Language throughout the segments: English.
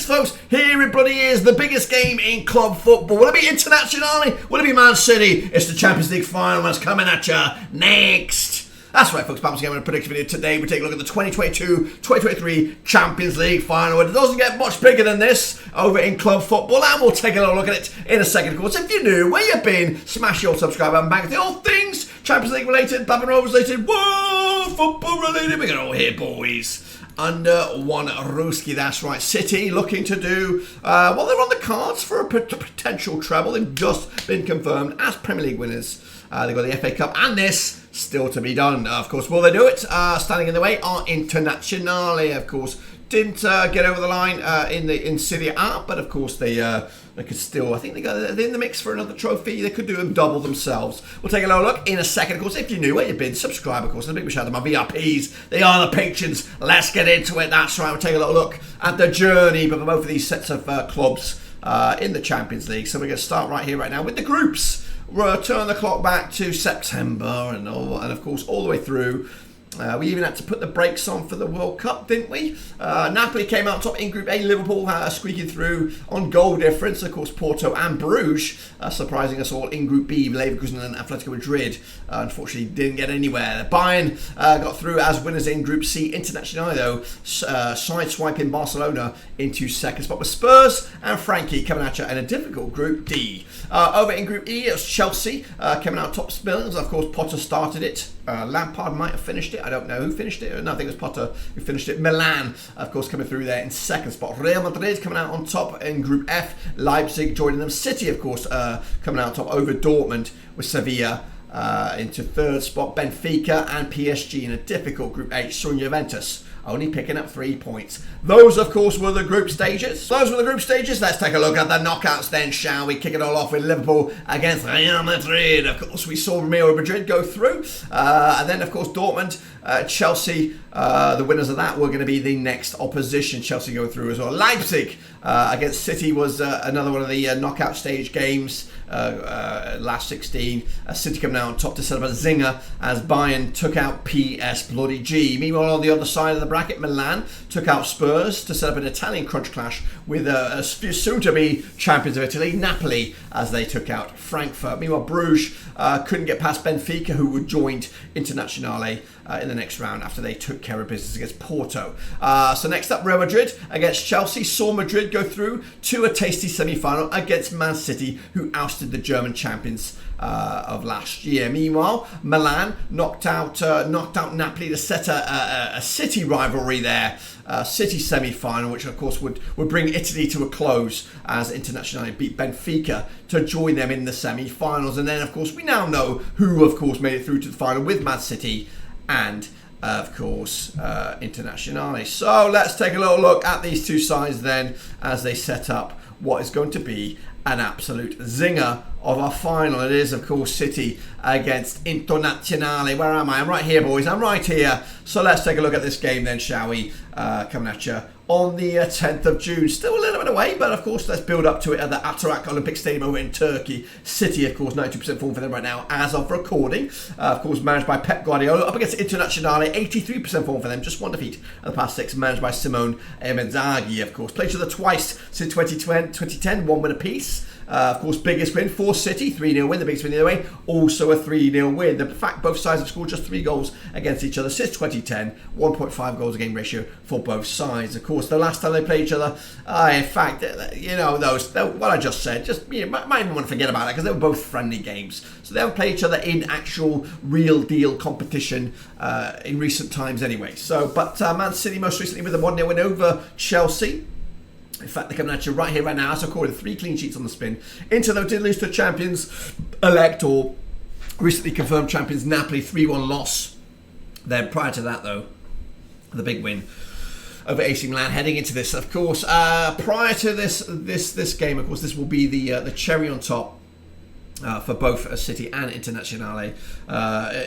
folks, here it bloody is, the biggest game in club football. Will it be Internazionale? Will it be Man City? It's the Champions League final that's coming at you next. That's right, folks. Bam's Game in a prediction video. Today we take a look at the 2022-2023 Champions League final. It doesn't get much bigger than this over in club football, and we'll take a little look at it in a second. Of course, if you're new, where you been, smash your subscribe button back. The all things Champions League related, Babin Rovers related, whoa, football related. We got it all here, boys. Under one Ruski, that's right. City looking to do, well, they're on the cards for a potential treble. They've just been confirmed as Premier League winners. They've got the FA Cup and this still to be done. Of course, will they do it? Standing in the way are Internazionale, of course. Didn't get over the line in Serie A, but of course they could still, I think they're in the mix for another trophy. They could do them double themselves. We'll take a little look in a second. Of course, if you're new, where you've been, subscribe, of course. And a big shout out to my VIPs. They are the patrons. Let's get into it. That's right. We'll take a little look at the journey for both of these sets of clubs in the Champions League. So we're going to start right here, right now, with the groups. We'll turn the clock back to September and of course, all the way through. We even had to put the brakes on for the World Cup, didn't we? Napoli came out top in Group A. Liverpool squeaking through on goal difference. Of course, Porto and Bruges surprising us all in Group B. Leverkusen and Atletico Madrid unfortunately didn't get anywhere. Bayern got through as winners in Group C. Internazionale, though, sideswiping Barcelona into second spot with Spurs and Frankie coming at you in a difficult Group D. Over in Group E, it was Chelsea coming out top spillings. Of course, Potter started it. Lampard might have finished it. I don't know who finished it. No, I think it was Potter who finished it. Milan, of course, coming through there in second spot. Real Madrid coming out on top in Group F. Leipzig joining them. City, of course, coming out on top over Dortmund with Sevilla into third spot. Benfica and PSG in a difficult Group H. Saw Juventus only picking up 3 points. Those, of course, were the group stages. Let's take a look at the knockouts then, shall we? Kick it all off with Liverpool against Real Madrid. Of course, we saw Real Madrid go through. And then, of course, Dortmund, Chelsea, the winners of that were going to be the next opposition. Chelsea go through as well. Leipzig against City was another one of the knockout stage games. Last 16. City coming out on top to set up a zinger as Bayern took out PS Bloody G. Meanwhile, on the other side of the bracket, Milan took out Spurs to set up an Italian crunch clash with soon-to-be champions of Italy, Napoli, as they took out Frankfurt. Meanwhile, Bruges couldn't get past Benfica, who were joined Internazionale in the next round after they took care of business against Porto. So next up, Real Madrid against Chelsea. Saw Madrid go through to a tasty semi-final against Man City, who ousted the German champions of last year. Meanwhile, Milan knocked out Napoli to set a City rivalry there. City semi-final, which of course would bring Italy to a close as Internazionale beat Benfica to join them in the semi-finals. And then, of course, we now know who, of course, made it through to the final with Man City and, of course, Internazionale. So let's take a little look at these two sides then as they set up what is going to be an absolute zinger of our final. It is, of course, City against Internazionale. Where am I? I'm right here, boys. I'm right here. So let's take a look at this game then, shall we? Coming at you on the 10th of June. Still a little bit away, but of course, let's build up to it at the Atarak Olympic Stadium over in Turkey. City, of course, 92% form for them right now as of recording. Of course, managed by Pep Guardiola. Up against Internazionale, 83% form for them. Just one defeat at the past 6, managed by Simone Inzaghi, of course. Played each other twice since 2010, one win apiece. Of course, biggest win for City, 3-0 win, the biggest win the other way, also a 3-0 win. In fact, both sides have scored just 3 goals against each other since 2010, 1.5 goals a game ratio for both sides. Of course, the last time they played each other, in fact, what I just said, might even want to forget about that because they were both friendly games. So they haven't played each other in actual real deal competition in recent times anyway. So, but Man City most recently with a 1-0 win over Chelsea. In fact, they're coming at you right here, right now. As I recorded, 3 clean sheets on the spin. Inter, though, did lose to champions-elect or recently confirmed champions Napoli, 3-1 loss. Then prior to that, though, the big win over AC Milan. Heading into this, of course, prior to this game, of course, this will be the cherry on top For both City and Internazionale.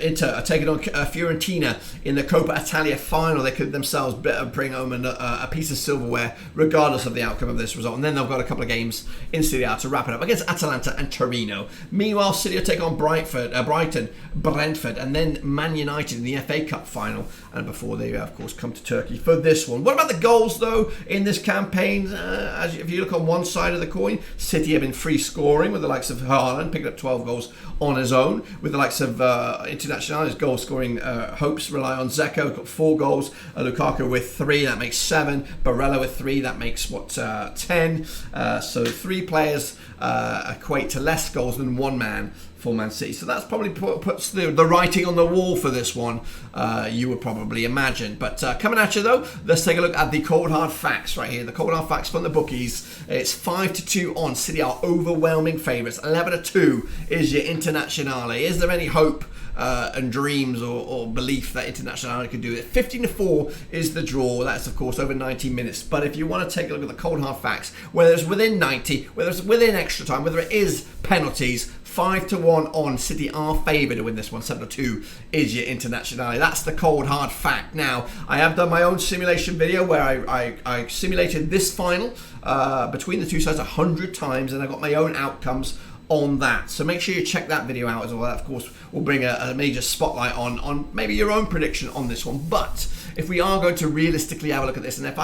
Inter are taking on Fiorentina in the Coppa Italia final. They could themselves bring home a piece of silverware regardless of the outcome of this result. And then they've got a couple of games in Serie A to wrap it up against Atalanta and Torino. Meanwhile, City will take on Brighton, Brentford, and then Man United in the FA Cup final. And before they, of course, come to Turkey for this one. What about the goals, though, in this campaign? If you look on one side of the coin, City have been free scoring with the likes of Haaland, picking up 12 goals on his own, with the likes of Internazionale's goal scoring hopes rely on Dzeko, got 4 goals, Lukaku with 3, that makes 7, Barella with 3, that makes 10, so 3 players equate to less goals than one man for Man City. So that's probably puts the writing on the wall for this one, you would probably imagine. But coming at you though, let's take a look at the cold hard facts right here. The cold hard facts from the bookies. It's 5-2 on. City are overwhelming favourites. 11-2 is your Internazionale. Is there any hope and dreams or belief that Internazionale could do it? 15-4 is the draw. That's of course over 90 minutes. But if you want to take a look at the cold hard facts, whether it's within 90, whether it's within extra time, whether it is penalties, 5-1 on. City are favoured to win this one. 7-2 is your Internazionale. That's the cold hard fact. Now, I have done my own simulation video where I simulated this final between the two sides 100 times, and I got my own outcomes on that. So make sure you check that video out as well. That, of course, will bring a major spotlight on maybe your own prediction on this one. But if we are going to realistically have a look at this, and if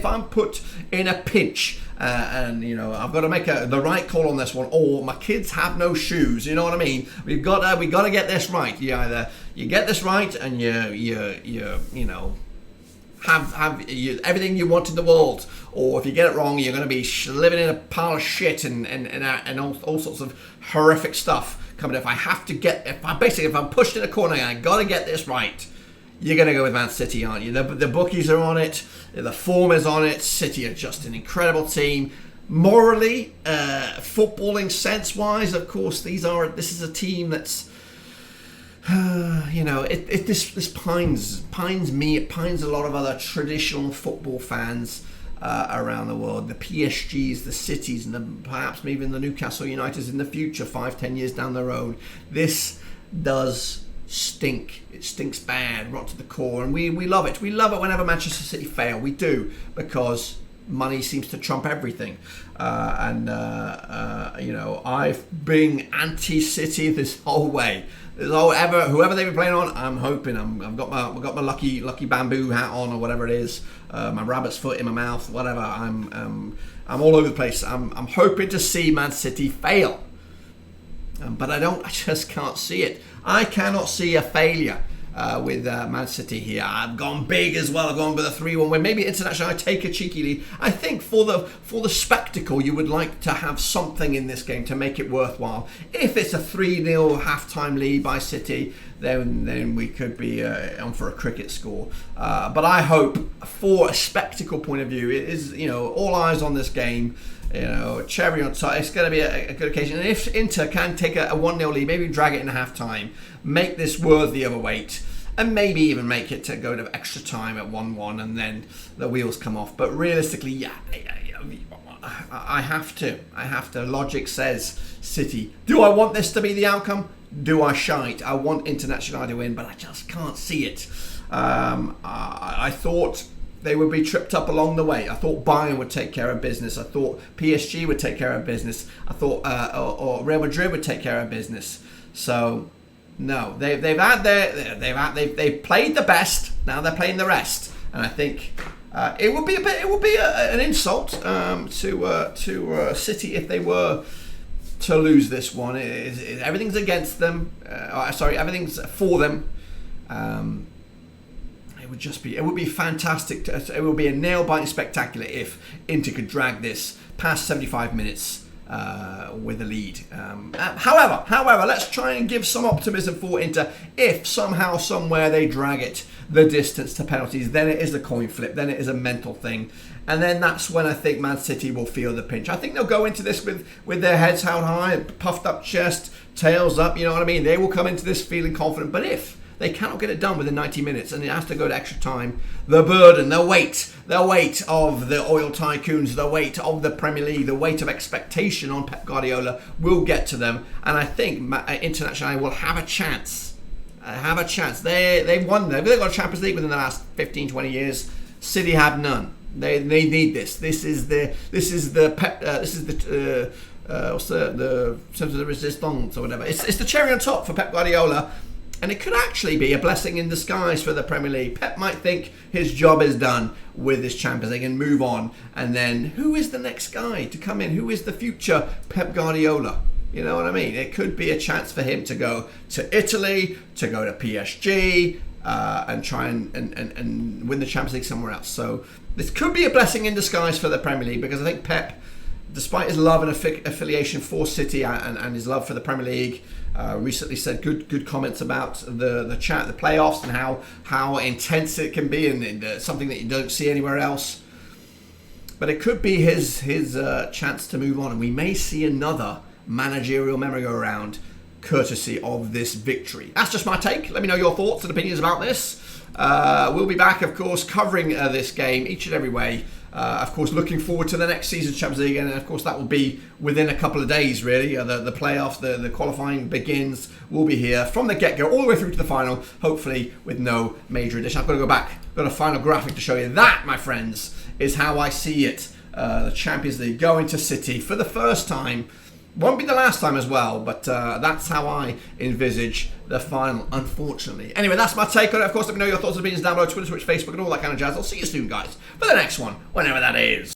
I'm put in a pinch, and you know I've got to make the right call on this one, or my kids have no shoes, you know what I mean? We got to get this right. You either you get this right and you know have everything you want in the world, or if you get it wrong, you're going to be living in a pile of shit and all sorts of horrific stuff coming. If I'm pushed in a corner and I got to get this right, you're going to go with Man City, aren't you? The bookies are on it. The form is on it. City are just an incredible team. Morally, footballing sense-wise, of course, this is a team that's, this pines me. It pines a lot of other traditional football fans around the world. The PSGs, the Cities, and perhaps even the Newcastle Uniteds in the future, 5-10 years down the road. This does stink. It stinks bad, right to the core, and we love it. We love it whenever Manchester City fail. We do, because money seems to trump everything. I've been anti-City this whole way. Whoever they've been playing on, I'm hoping I've got my lucky bamboo hat on, or whatever it is, my rabbit's foot in my mouth, whatever. I'm all over the place. I'm hoping to see Man City fail. But I just can't see it. I cannot see a failure with Man City here. I've gone big as well. I've gone with a 3-1 win. Maybe International, I take a cheeky lead. I think for the spectacle, you would like to have something in this game to make it worthwhile. If it's a 3-0 halftime lead by City, then we could be on for a cricket score. But I hope, for a spectacle point of view, it is, all eyes on this game. Cherry on top. It's going to be a good occasion. And if Inter can take a 1-0 lead, maybe drag it in half time, make this worthy of a wait, and maybe even make it to go to extra time at 1-1, and then the wheels come off. But realistically, I have to. Logic says City. Do I want this to be the outcome? Do I shite? I want Internazionale to win, but I just can't see it. I thought they would be tripped up along the way. I thought Bayern would take care of business. I thought PSG would take care of business. I thought or Real Madrid would take care of business. So no, they've played the best. Now they're playing the rest, and I think it would be an insult to City if they were to lose this one. Everything's against them. Everything's for them. It would be fantastic. It would be a nail-biting spectacular if Inter could drag this past 75 minutes with a lead. However, let's try and give some optimism for Inter. If somehow, somewhere they drag it the distance to penalties, then it is a coin flip. Then it is a mental thing. And then that's when I think Man City will feel the pinch. I think they'll go into this with their heads held high, puffed up chest, tails up, you know what I mean? They will come into this feeling confident. But if They cannot get it done within 90 minutes, and it has to go to extra time. The burden, the weight of the oil tycoons, the weight of the Premier League, the weight of expectation on Pep Guardiola will get to them, and I think International will have a chance. They won. They've got a Champions League within the last 15, 20 years. City have none. They need this. This is the what's the sense of the resistance or whatever. It's the cherry on top for Pep Guardiola, and it could actually be a blessing in disguise for the Premier League. Pep might think his job is done with this Champions League and move on, and then who is the next guy to come in? Who is the future Pep Guardiola? You know what I mean? It could be a chance for him to go to Italy, to go to PSG, and try and win the Champions League somewhere else. So this could be a blessing in disguise for the Premier League, because I think Pep, despite his love and affiliation for City and his love for the Premier League, recently said good comments about the playoffs and how intense it can be, and something that you don't see anywhere else. But it could be his chance to move on, and we may see another managerial merry-go-round courtesy of this victory. That's just my take. Let me know your thoughts and opinions about this. We'll be back, of course, covering this game each and every way. Of course, looking forward to the next season's Champions League, and of course that will be within a couple of days, really. The playoffs, the qualifying begins. We'll be here from the get-go all the way through to the final, hopefully with no major addition. I've got to go back. I've got a final graphic to show you. That, my friends, is how I see it. The Champions League going to City for the first time. Won't be the last time as well, but that's how I envisage the final, unfortunately. Anyway, that's my take on it. Of course, let me know your thoughts and opinions down below, Twitter, Twitch, Facebook, and all that kind of jazz. I'll see you soon, guys, for the next one, whenever that is.